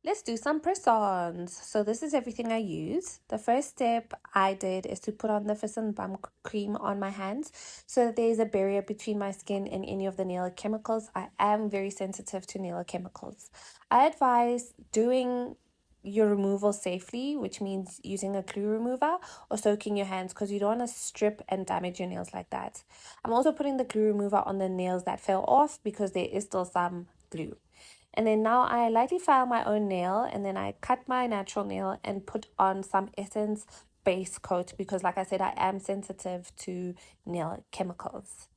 Let's do some press-ons. So this is everything I use. The first step I did is to put on the Pesant bum cream on my hands so that there's a barrier between my skin and any of the nail chemicals. I am very sensitive to nail chemicals. I advise doing your removal safely, which means using a glue remover or soaking your hands because you don't want to strip and damage your nails like that. I'm also putting the glue remover on the nails that fell off because there is still some glue. And then now I lightly file my own nail, and then I cut my natural nail and put on some Essence base coat because, like I said, I am sensitive to nail chemicals.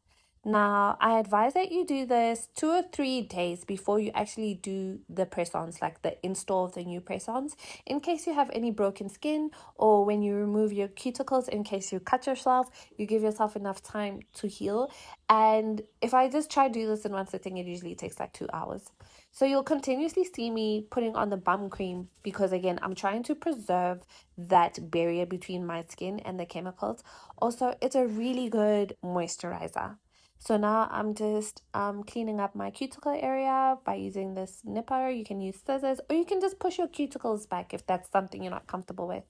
Now, I advise that you do this 2 or 3 days before you actually do the press-ons, like the install of the new press-ons, in case you have any broken skin or when you remove your cuticles, in case you cut yourself, you give yourself enough time to heal. And if I just try to do this in one sitting, it usually takes like 2 hours. So you'll continuously see me putting on the bum cream because, again, I'm trying to preserve that barrier between my skin and the chemicals. Also, it's a really good moisturizer. So now I'm just cleaning up my cuticle area by using this nipper. You can use scissors or you can just push your cuticles back if that's something you're not comfortable with.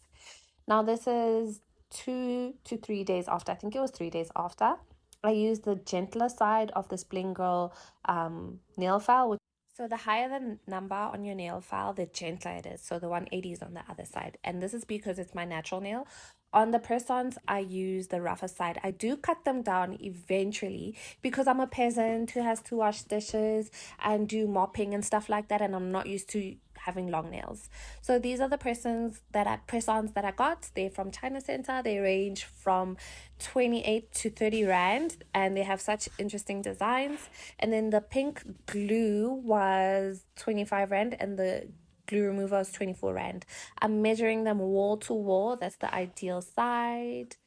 Now this is 2 to 3 days after. I think it was 3 days after. I used the gentler side of this Bling Girl nail file. So the higher the number on your nail file, the gentler it is. So the 180 is on the other side. And this is because it's my natural nail. On the press-ons, I use the rougher side. I do cut them down eventually because I'm a peasant who has to wash dishes and do mopping and stuff like that, and I'm not used to having long nails. So these are the press-ons that I got. They're from China Center. They range from 28 to 30 rand, and they have such interesting designs. And then the pink glue was 25 rand, and the glue remover is 24 rand. I'm measuring them wall to wall. That's the ideal size.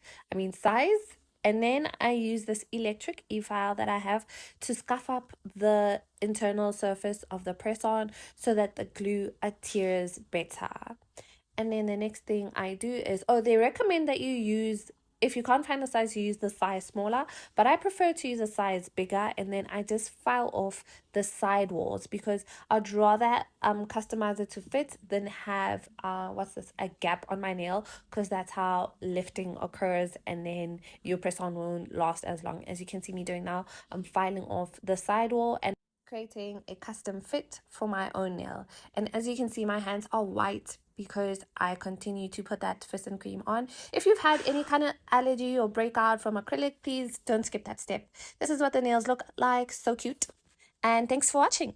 And then I use this electric e-file that I have to scuff up the internal surface of the press-on so that the glue adheres better. And then the next thing I do is, they recommend that you use, if you can't find a size, you use the size smaller, but I prefer to use a size bigger, and then I just file off the side walls because I'd rather customize it to fit than have a gap on my nail, because that's how lifting occurs and then your press-on won't last as long. As you can see me doing now, I'm filing off the side wall and creating a custom fit for my own nail. And as you can see, my hands are white because I continue to put that Pesant cream on. If you've had any kind of allergy or breakout from acrylic, please don't skip that step. This is what the nails look like. So cute. And thanks for watching.